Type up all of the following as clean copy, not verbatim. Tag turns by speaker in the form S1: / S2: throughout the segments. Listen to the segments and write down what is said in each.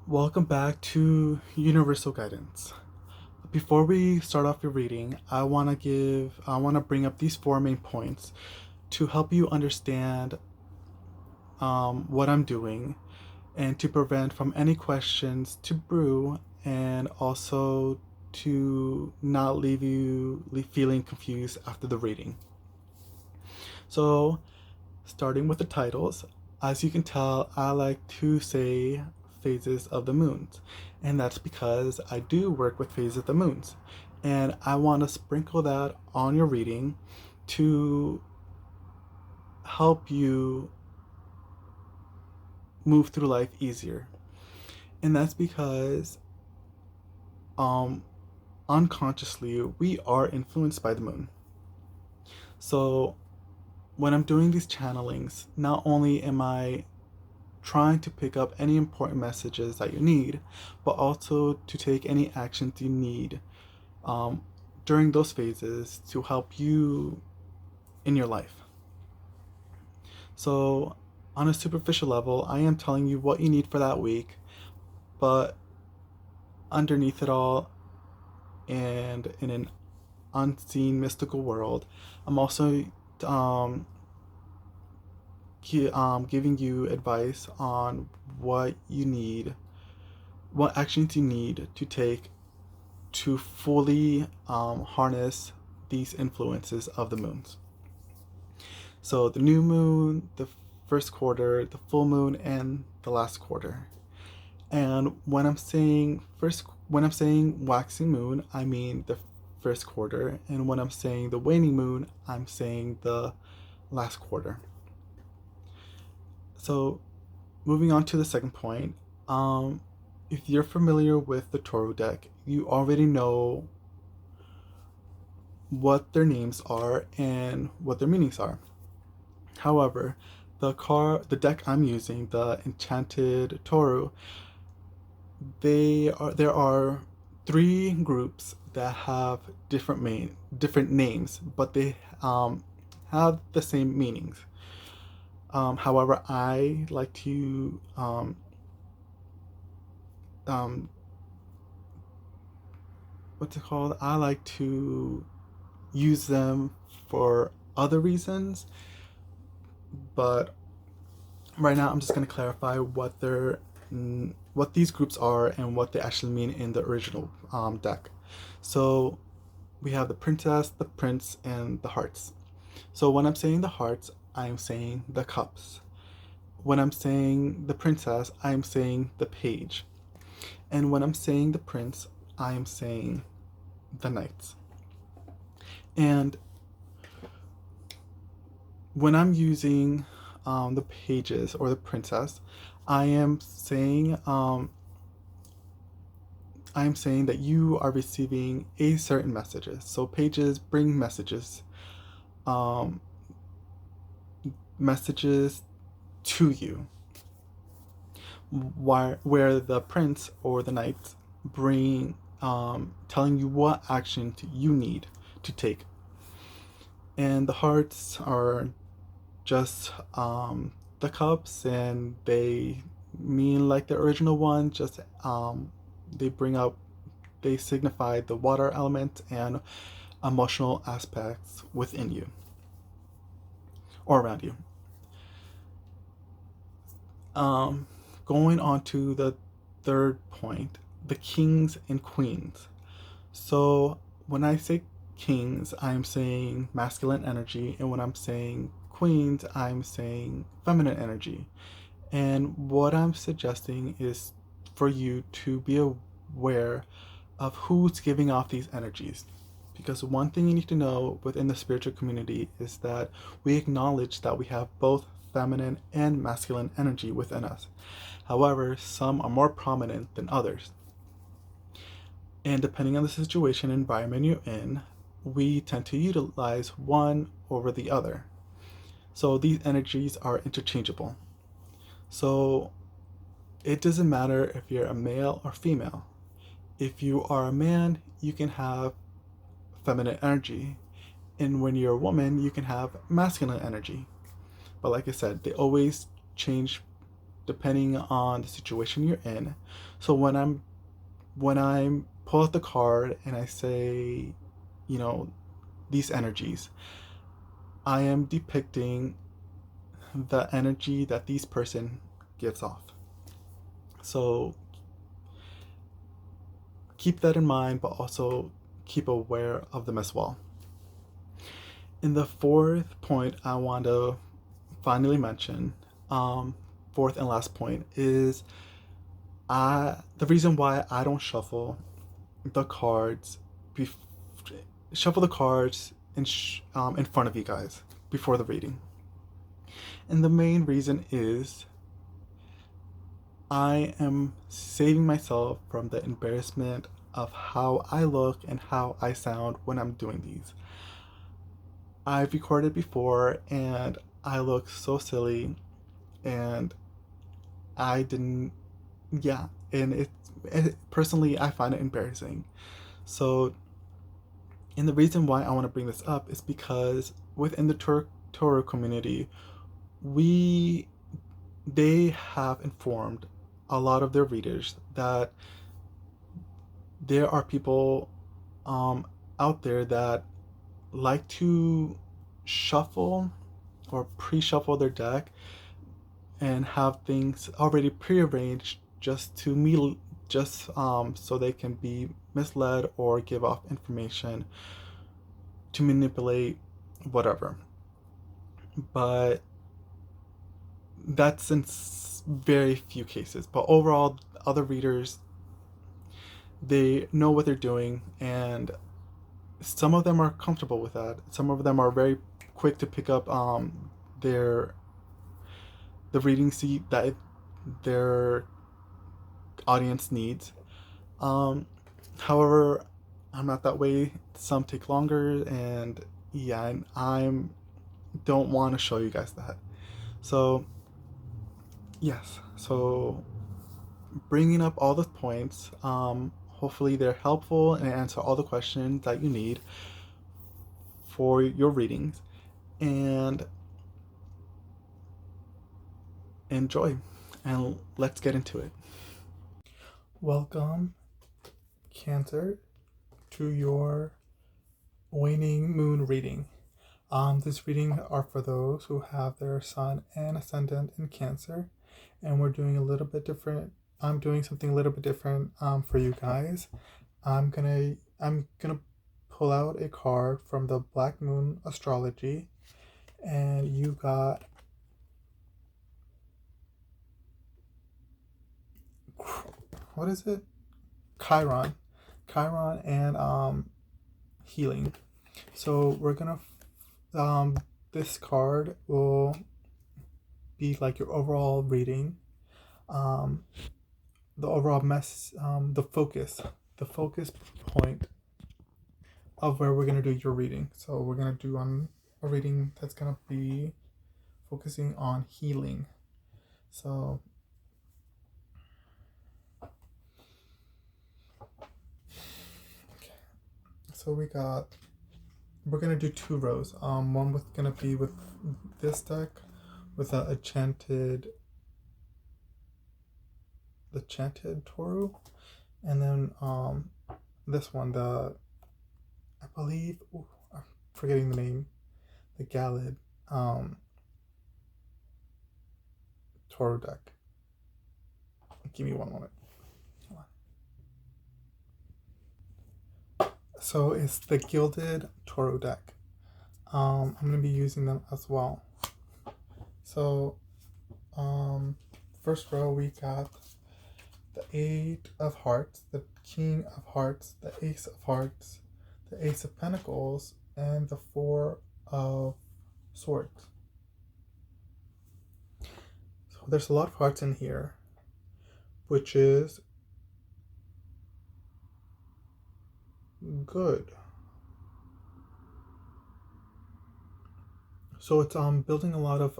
S1: Welcome back to Universal Guidance. Before we start off your reading, I want to bring up these four main points to help you understand what I'm doing and to prevent from any questions to brew and also to not feeling confused after the reading. So, starting with the titles, as you can tell, I like to say phases of the moons, and that's because I do work with phases of the moons, and I want to sprinkle that on your reading to help you move through life easier. And that's because um unconsciously we are influenced by the moon. So when I'm doing these channelings, not only am I trying to pick up any important messages that you need, but also to take any actions you need um, during those phases to help you in your life. So, on a superficial level, I am telling you what you need for that week, but underneath it all, and in an unseen mystical world, I'm also um, giving you advice on what actions you need to take to fully harness these influences of the moons. So the new moon, the first quarter, the full moon, and the last quarter. And when I'm saying waxing moon, I mean the first quarter, and when I'm saying the waning moon, I'm saying the last quarter. So moving on to the second point, if you're familiar with the Toro deck, you already know what their names are and what their meanings are. However, the deck I'm using, the Enchanted Toru, there are three groups that have different names, but they have the same meanings. However, I like to um, what's it called? I like to use them for other reasons, but right now I'm just going to clarify what these groups are and what they actually mean in the original deck. So we have the princess, the prince, and the hearts. So when I'm saying the hearts, I'm saying the cups. When I'm saying the princess, I'm saying the page. And when I'm saying the prince, I'm saying the knights. And when I'm using the pages or the princess, I am saying I'm saying that you are receiving a certain messages. So pages bring um, messages to you, where the prince or the knights bring telling you what action you need to take. And the hearts are just the cups, and they mean like the original one. Just they bring up they signify the water element and emotional aspects within you or around you. Um, Going on to the third point, the kings and queens. So when I say kings, I'm saying masculine energy, and when I'm saying queens, I'm saying feminine energy. And what I'm suggesting is for you to be aware of who's giving off these energies. Because one thing you need to know within the spiritual community is that we acknowledge that we have both feminine and masculine energy within us. However, some are more prominent than others. And depending on the situation and environment you're in, we tend to utilize one over the other. So these energies are interchangeable. So it doesn't matter if you're a male or female. If you are a man, you can have feminine energy. And when you're a woman, you can have masculine energy. But like I said, they always change depending on the situation you're in. So when I pull out the card and I say, you know, these energies, I am depicting the energy that these person gives off. So keep that in mind, but also keep aware of them as well. In the fourth point, I want to finally mention, fourth and last point, is the reason why I don't the cards, bef- shuffle the cards in front of you guys before the reading. And the main reason is I am saving myself from the embarrassment of how I look and how I sound when I'm doing these. I've recorded before and I look so silly, and I didn't, yeah, and personally, I find it embarrassing. So, and the reason why I want to bring this up is because within the Toro community, we they have informed a lot of their readers that there are people out there that like to shuffle or pre-shuffle their deck and have things already prearranged just so they can be misled or give off information to manipulate whatever. But that's in very few cases. But overall, other readers, they know what they're doing, and some of them are comfortable with that. Some of them are very quick to pick up their the reading seat that their audience needs. Um, However, I'm not that way. Some take longer, and yeah, and I'm don't want to show you guys that. So yes, so bringing up all the points. Hopefully they're helpful and answer all the questions that you need for your readings, and enjoy. And let's get into it. Welcome, Cancer, to your waning moon reading. This reading are for those who have their sun and ascendant in Cancer, and we're doing a little bit different. I'm doing something a little bit different for you guys. I'm gonna pull out a card from the Black Moon astrology, and you got what is it? Chiron, and healing. So we're gonna this card will be like your overall reading, um, the overall the focus point of where we're gonna do your reading. So we're gonna do a reading that's gonna be focusing on healing. So okay, so we're gonna do two rows. One with gonna be with this deck with the enchanted Toru, and then this one, I believe, I'm forgetting the name, the Galid Toru deck. Give me one moment. So it's the Gilded Toru deck. I'm gonna be using them as well. So first row we got the Eight of Hearts, the King of Hearts, the Ace of Hearts, the Ace of Pentacles, and the Four of Swords. So there's a lot of hearts in here, which is good. So it's building a lot of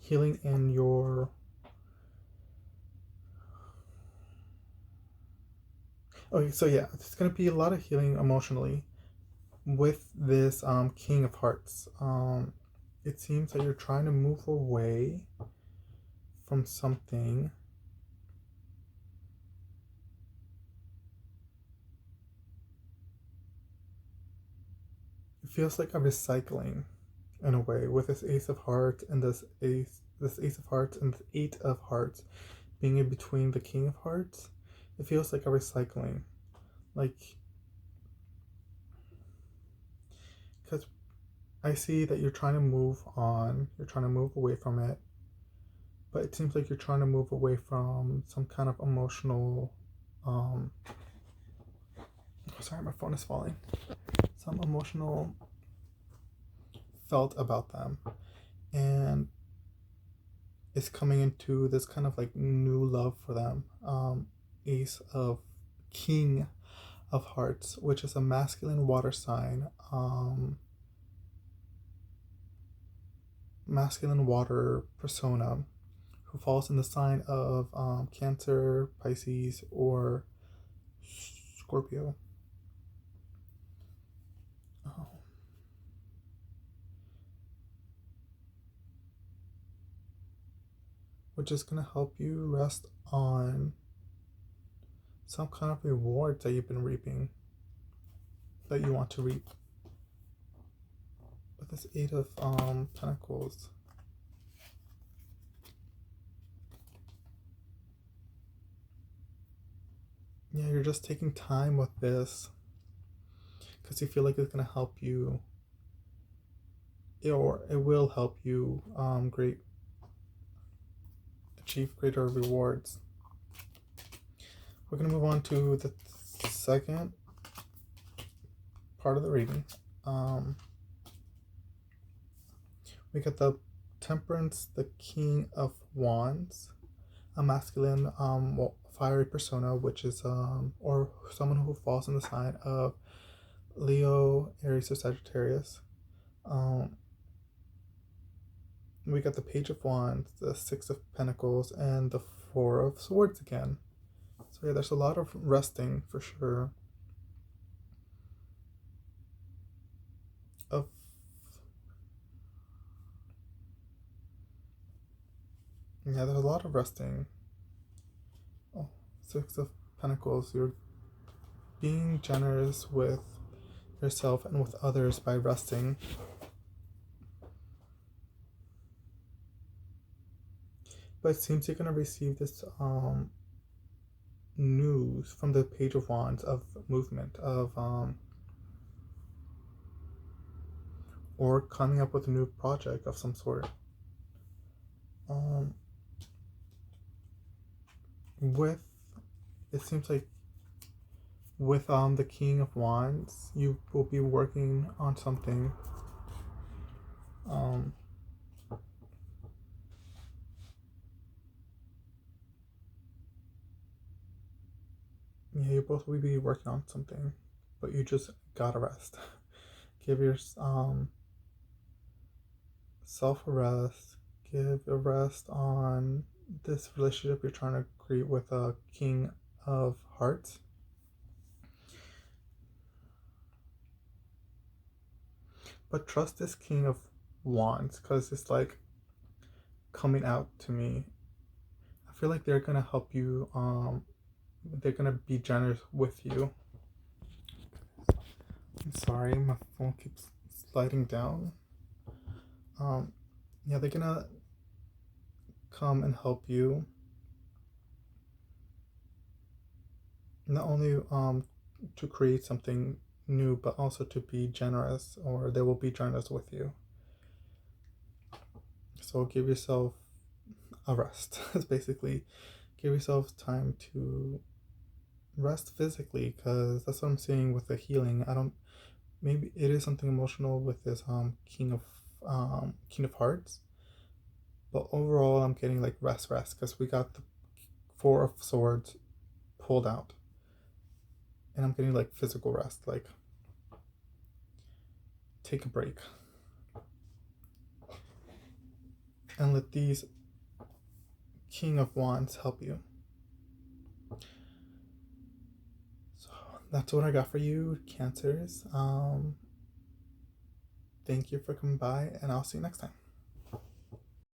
S1: healing in your okay, so yeah, it's gonna be a lot of healing emotionally with this King of Hearts. it seems that you're trying to move away from something. It feels like a recycling in a way with this Ace of Hearts and this Ace of Hearts and this Eight of Hearts being in between the King of Hearts. It feels like a recycling, like, because I see that you're trying to move on, you're trying to move away from it, but it seems like you're trying to move away from some kind of emotional. Oh, sorry, my phone is falling. Some emotional felt about them, and is coming into this kind of like new love for them. Ace of King of Hearts, which is a masculine water sign, masculine water persona who falls in the sign of Cancer, Pisces, or Scorpio. Oh. Which is going to help you rest on some kind of rewards that you've been reaping, that you want to reap. With this Eight of Pentacles, yeah, you're just taking time with this because you feel like it's going to help you, or it will help you achieve greater rewards. We're going to move on to the second part of the reading. We get the Temperance, the King of Wands, a masculine fiery persona, which is or someone who falls in the sign of Leo, Aries, or Sagittarius. We got the Page of Wands, the Six of Pentacles, and the Four of Swords again. So yeah, there's a lot of resting for sure. Of Yeah, there's a lot of resting. Oh, Six of Pentacles, you're being generous with yourself and with others by resting. But it seems you're gonna receive this news from the Page of Wands of movement, of or coming up with a new project of some sort. With It seems like with the King of Wands, you will be working on something. Yeah, you both will be working on something, but you just gotta rest. Give your self a rest. Give a rest on this relationship you're trying to create with a King of Hearts. But trust this King of Wands because it's like coming out to me. I feel like they're gonna help you. They're gonna be generous with you. I'm sorry, my phone keeps sliding down. Yeah, they're gonna come and help you. Not only to create something new, but also to be generous, or they will be generous with you. So give yourself a rest. It's basically give yourself time to rest physically, because that's what I'm seeing with the healing. I don't. Maybe it is something emotional with this King of Hearts, but overall I'm getting like rest because we got the Four of Swords pulled out, and I'm getting like physical rest, like take a break and let these King of Wands help you. So that's what I got for you, Cancers. Thank you for coming by, and I'll see you next time.